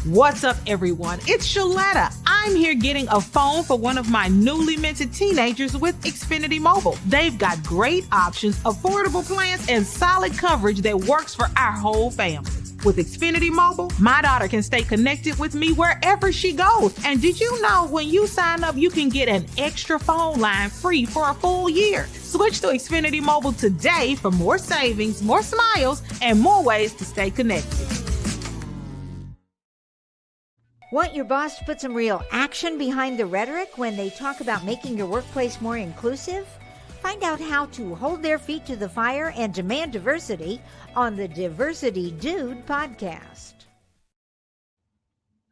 What's up, everyone? It's Shaletta. I'm here getting a phone for one of my newly minted teenagers with Xfinity Mobile. They've got great options, affordable plans, and solid coverage that works for our whole family. With Xfinity Mobile, my daughter can stay connected with me wherever she goes. And did you know when you sign up, you can get an extra phone line free for a full year? Switch to Xfinity Mobile today for more savings, more smiles, and more ways to stay connected. Want your boss to put some real action behind the rhetoric when they talk about making your workplace more inclusive? Find out how to hold their feet to the fire and demand diversity on the Diversity Dude podcast.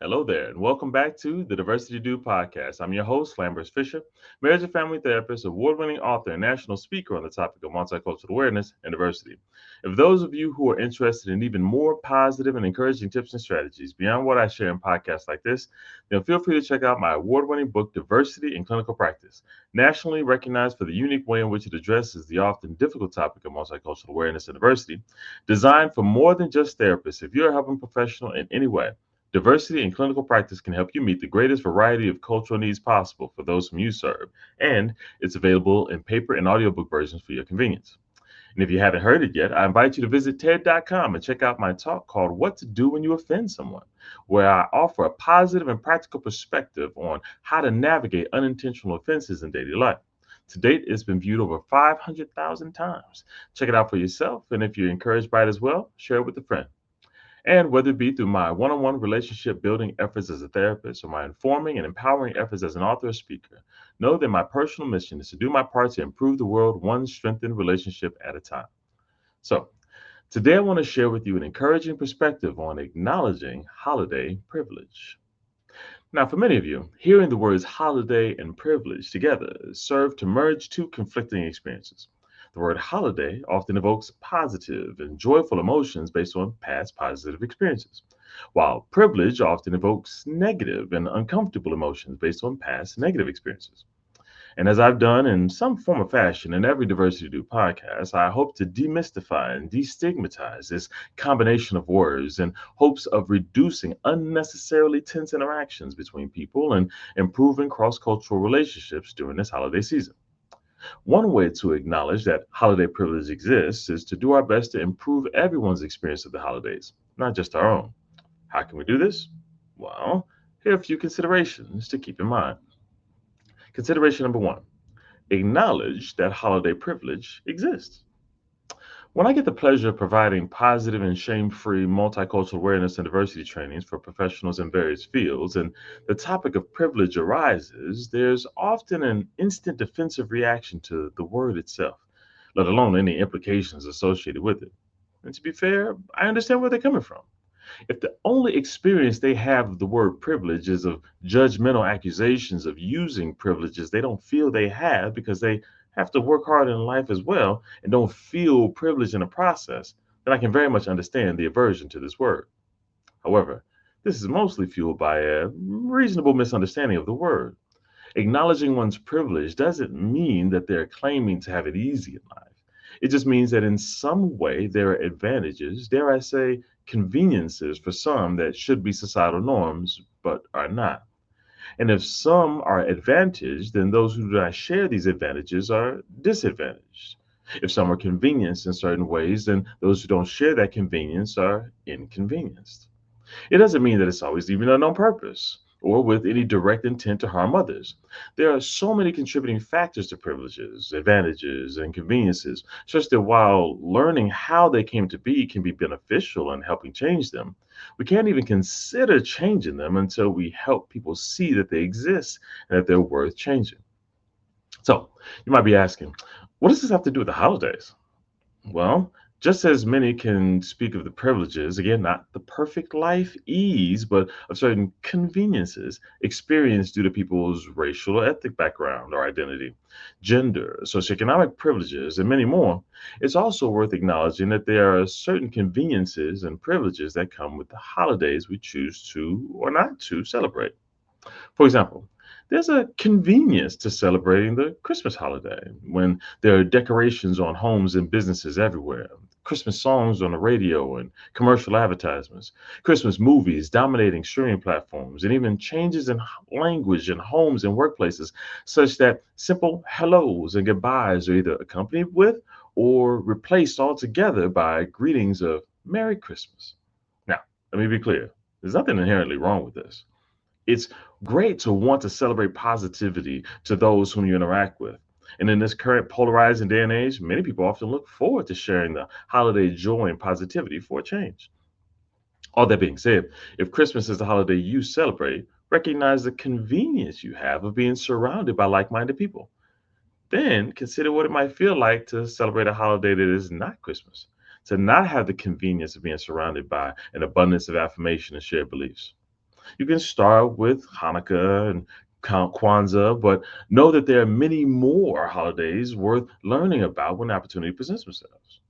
Hello there, and welcome back to the Diversity Dude podcast. I'm your host, Lambert Fisher, marriage and family therapist, award-winning author, and national speaker on the topic of multicultural awareness and diversity. If those of you who are interested in even more positive and encouraging tips and strategies beyond what I share in podcasts like this, then feel free to check out my award-winning book, Diversity in Clinical Practice, nationally recognized for the unique way in which it addresses the often difficult topic of multicultural awareness and diversity, designed for more than just therapists. If you're a helping professional in any way, Diversity in Clinical Practice can help you meet the greatest variety of cultural needs possible for those whom you serve, and it's available in paper and audiobook versions for your convenience. And if you haven't heard it yet, I invite you to visit TED.com and check out my talk called What to Do When You Offend Someone, where I offer a positive and practical perspective on how to navigate unintentional offenses in daily life. To date, it's been viewed over 500,000 times. Check it out for yourself, and if you're encouraged by it as well, share it with a friend. And whether it be through my one-on-one relationship building efforts as a therapist or my informing and empowering efforts as an author or speaker, know that my personal mission is to do my part to improve the world one strengthened relationship at a time. So, today I want to share with you an encouraging perspective on acknowledging holiday privilege. Now, for many of you, hearing the words holiday and privilege together serve to merge two conflicting experiences. The word holiday often evokes positive and joyful emotions based on past positive experiences, while privilege often evokes negative and uncomfortable emotions based on past negative experiences. And as I've done in some form or fashion in every Diversity Do podcast, I hope to demystify and destigmatize this combination of words in hopes of reducing unnecessarily tense interactions between people and improving cross-cultural relationships during this holiday season. One way to acknowledge that holiday privilege exists is to do our best to improve everyone's experience of the holidays, not just our own. How can we do this? Well, here are a few considerations to keep in mind. Consideration number one, acknowledge that holiday privilege exists. When I get the pleasure of providing positive and shame-free multicultural awareness and diversity trainings for professionals in various fields, and the topic of privilege arises, there's often an instant defensive reaction to the word itself, let alone any implications associated with it. And to be fair, I understand where they're coming from. If the only experience they have of the word privilege is of judgmental accusations of using privileges they don't feel they have because they have to work hard in life as well and don't feel privileged in the process, then I can very much understand the aversion to this word. However, this is mostly fueled by a reasonable misunderstanding of the word. Acknowledging one's privilege doesn't mean that they're claiming to have it easy in life. It just means that in some way there are advantages, dare I say, conveniences for some that should be societal norms, but are not. And if some are advantaged, then those who do not share these advantages are disadvantaged. If some are convenienced in certain ways, then those who don't share that convenience are inconvenienced. It doesn't mean that it's always even done on purpose or with any direct intent to harm others. There are so many contributing factors to privileges, advantages, and conveniences, such that while learning how they came to be can be beneficial in helping change them, we can't even consider changing them until we help people see that they exist and that they're worth changing. So, you might be asking, what does this have to do with the holidays? Well, just as many can speak of the privileges, again, not the perfect life ease, but of certain conveniences experienced due to people's racial or ethnic background or identity, gender, socioeconomic privileges, and many more, it's also worth acknowledging that there are certain conveniences and privileges that come with the holidays we choose to or not to celebrate. For example, there's a convenience to celebrating the Christmas holiday when there are decorations on homes and businesses everywhere. Christmas songs on the radio and commercial advertisements, Christmas movies dominating streaming platforms, and even changes in language in homes and workplaces, such that simple hellos and goodbyes are either accompanied with or replaced altogether by greetings of Merry Christmas. Now, let me be clear, there's nothing inherently wrong with this. It's great to want to celebrate positivity to those whom you interact with. And in this current polarizing day and age, many people often look forward to sharing the holiday joy and positivity for a change. All that being said, if Christmas is the holiday you celebrate, recognize the convenience you have of being surrounded by like minded people. Then consider what it might feel like to celebrate a holiday that is not Christmas, to not have the convenience of being surrounded by an abundance of affirmation and shared beliefs. You can start with Hanukkah and Kwanzaa, but know that there are many more holidays worth learning about when the opportunity presents themselves.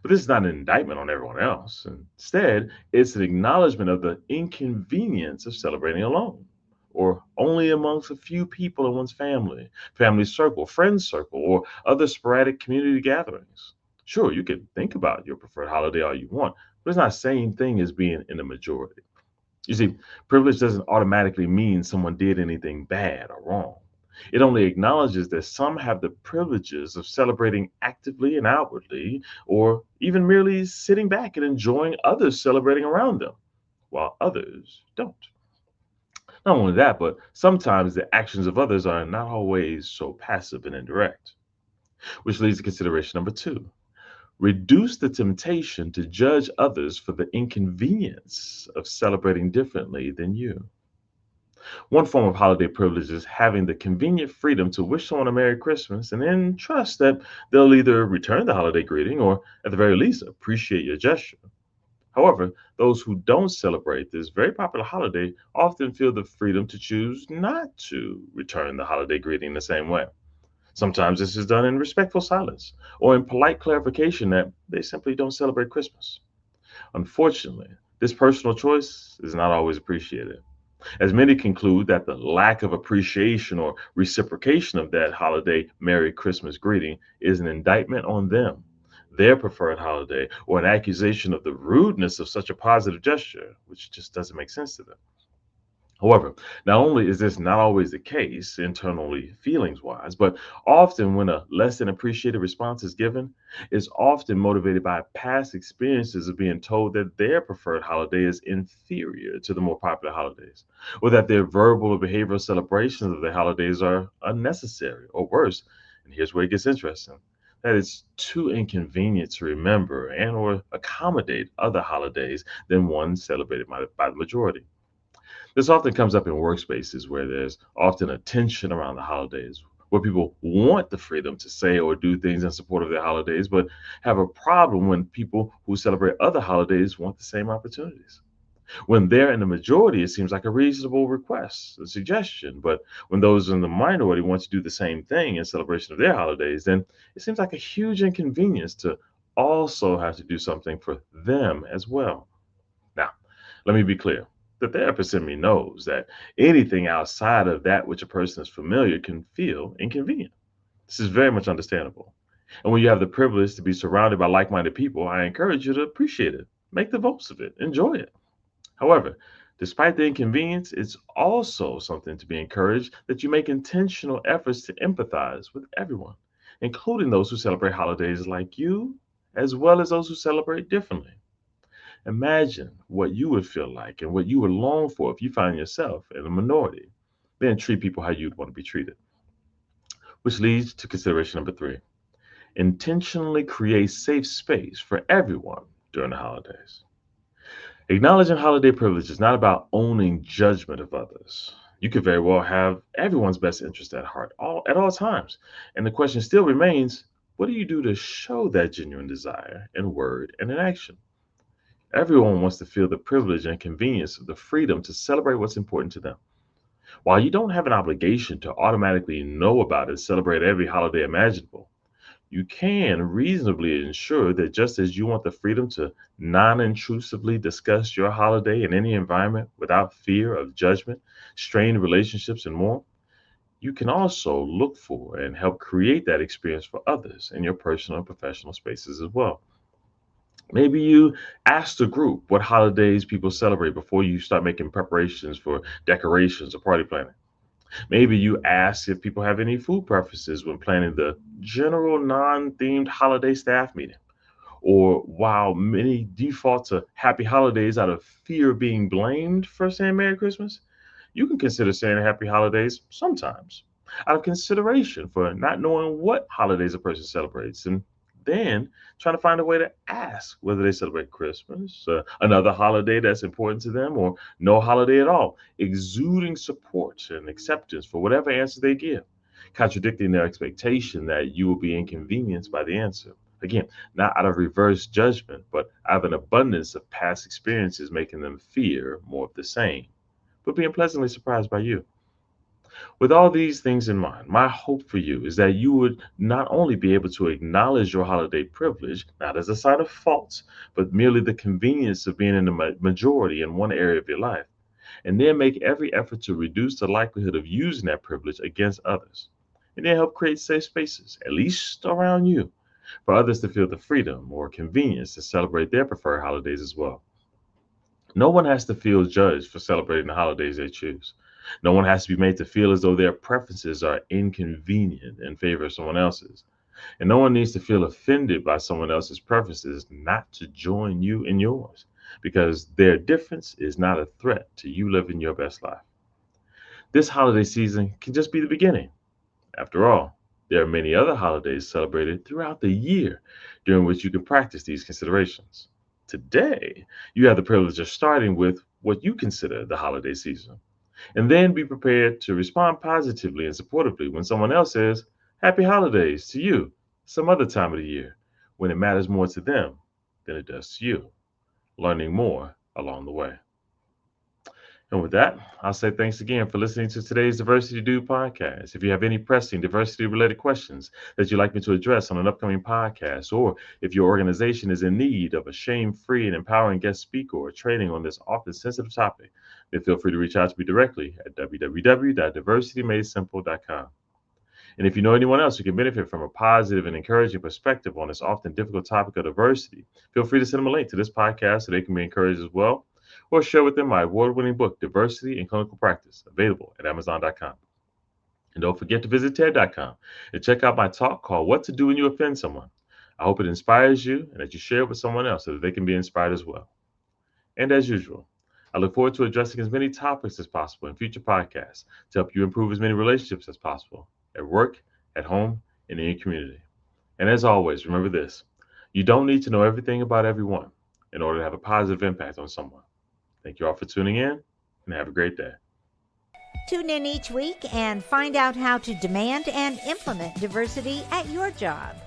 But this is not an indictment on everyone else. Instead, it's an acknowledgement of the inconvenience of celebrating alone or only amongst a few people in one's family circle, friend circle, or other sporadic community gatherings. Sure, you can think about your preferred holiday all you want, but it's not the same thing as being in the majority. You see, privilege doesn't automatically mean someone did anything bad or wrong. It only acknowledges that some have the privileges of celebrating actively and outwardly, or even merely sitting back and enjoying others celebrating around them, while others don't. Not only that, but sometimes the actions of others are not always so passive and indirect, which leads to consideration number two. Reduce the temptation to judge others for the inconvenience of celebrating differently than you. One form of holiday privilege is having the convenient freedom to wish someone a Merry Christmas and then trust that they'll either return the holiday greeting or, at the very least, appreciate your gesture. However, those who don't celebrate this very popular holiday often feel the freedom to choose not to return the holiday greeting the same way. Sometimes this is done in respectful silence or in polite clarification that they simply don't celebrate Christmas. Unfortunately, this personal choice is not always appreciated, as many conclude that the lack of appreciation or reciprocation of that holiday Merry Christmas greeting is an indictment on them, their preferred holiday, or an accusation of the rudeness of such a positive gesture, which just doesn't make sense to them. However, not only is this not always the case internally, feelings wise, but often when a less than appreciated response is given, it's often motivated by past experiences of being told that their preferred holiday is inferior to the more popular holidays, or that their verbal or behavioral celebrations of their holidays are unnecessary, or worse, and here's where it gets interesting, that it's too inconvenient to remember and or accommodate other holidays than one celebrated by the majority. This often comes up in workspaces where there's often a tension around the holidays, where people want the freedom to say or do things in support of their holidays, but have a problem when people who celebrate other holidays want the same opportunities. When they're in the majority, it seems like a reasonable request, a suggestion, but when those in the minority want to do the same thing in celebration of their holidays, then it seems like a huge inconvenience to also have to do something for them as well. Now, let me be clear. The therapist in me knows that anything outside of that which a person is familiar can feel inconvenient. This is very much understandable. And when you have the privilege to be surrounded by like minded people, I encourage you to appreciate it, make the most of it, enjoy it. However, despite the inconvenience, it's also something to be encouraged that you make intentional efforts to empathize with everyone, including those who celebrate holidays like you, as well as those who celebrate differently. Imagine what you would feel like and what you would long for if you find yourself in a minority. Then treat people how you'd want to be treated. Which leads to consideration number three. Intentionally create safe space for everyone during the holidays. Acknowledging holiday privilege is not about owning judgment of others. You could very well have everyone's best interest at heart at all times. And the question still remains, what do you do to show that genuine desire in word and in action? Everyone wants to feel the privilege and convenience of the freedom to celebrate what's important to them. While you don't have an obligation to automatically know about and celebrate every holiday imaginable, you can reasonably ensure that just as you want the freedom to non intrusively discuss your holiday in any environment without fear of judgment, strained relationships, and more, you can also look for and help create that experience for others in your personal and professional spaces as well. Maybe you ask the group what holidays people celebrate before you start making preparations for decorations or party planning. Maybe you ask if people have any food preferences when planning the general non themed holiday staff meeting. Or while many default to happy holidays out of fear of being blamed for saying Merry Christmas, you can consider saying Happy Holidays sometimes out of consideration for not knowing what holidays a person celebrates, and then trying to find a way to ask whether they celebrate Christmas, another holiday that's important to them, or no holiday at all, exuding support and acceptance for whatever answer they give, contradicting their expectation that you will be inconvenienced by the answer. Again, not out of reverse judgment, but out of an abundance of past experiences making them fear more of the same, but being pleasantly surprised by you. With all these things in mind, my hope for you is that you would not only be able to acknowledge your holiday privilege, not as a sign of fault, but merely the convenience of being in the majority in one area of your life, and then make every effort to reduce the likelihood of using that privilege against others. And then help create safe spaces, at least around you, for others to feel the freedom or convenience to celebrate their preferred holidays as well. No one has to feel judged for celebrating the holidays they choose. No one has to be made to feel as though their preferences are inconvenient in favor of someone else's. And no one needs to feel offended by someone else's preferences not to join you in yours, because their difference is not a threat to you living your best life. This holiday season can just be the beginning. After all, there are many other holidays celebrated throughout the year during which you can practice these considerations. Today, you have the privilege of starting with what you consider the holiday season, and then be prepared to respond positively and supportively when someone else says, Happy Holidays to you some other time of the year, when it matters more to them than it does to you, learning more along the way. And with that, I'll say thanks again for listening to today's Diversity Do podcast. If you have any pressing diversity related questions that you'd like me to address on an upcoming podcast, or if your organization is in need of a shame free and empowering guest speaker or training on this often sensitive topic, then feel free to reach out to me directly at www.diversitymadesimple.com. And if you know anyone else who can benefit from a positive and encouraging perspective on this often difficult topic of diversity, feel free to send them a link to this podcast so they can be encouraged as well, or share with them my award-winning book, Diversity in Clinical Practice, available at Amazon.com. And don't forget to visit TED.com and check out my talk called What to Do When You Offend Someone. I hope it inspires you and that you share it with someone else so that they can be inspired as well. And as usual, I look forward to addressing as many topics as possible in future podcasts to help you improve as many relationships as possible at work, at home, and in your community. And as always, remember this: you don't need to know everything about everyone in order to have a positive impact on someone. Thank you all for tuning in, and have a great day. Tune in each week and find out how to demand and implement diversity at your job.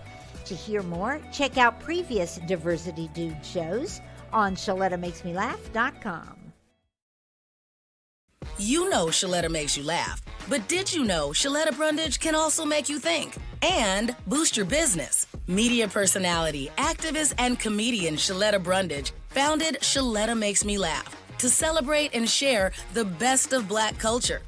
To hear more, check out previous Diversity Dude shows on ShalettaMakesMeLaugh.com. You know Shaletta makes you laugh, but did you know Shaletta Brundage can also make you think and boost your business? Media personality, activist, and comedian Shaletta Brundage founded Shaletta Makes Me Laugh to celebrate and share the best of Black culture.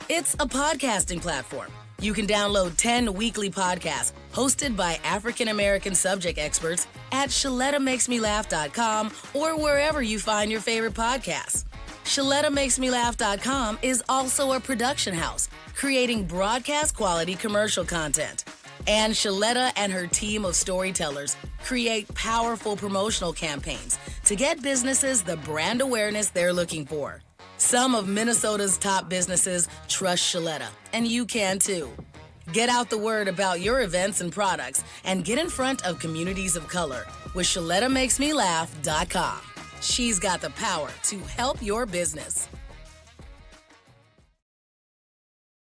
It's a podcasting platform. You can download 10 weekly podcasts hosted by African American subject experts at ShalettaMakesMeLaugh.com or wherever you find your favorite podcasts. ShalettaMakesMeLaugh.com is also a production house, creating broadcast quality commercial content. And Shaletta and her team of storytellers create powerful promotional campaigns to get businesses the brand awareness they're looking for. Some of Minnesota's top businesses trust Shaletta, and you can too. Get out the word about your events and products and get in front of communities of color with ShalettaMakesMeLaugh.com. She's got the power to help your business.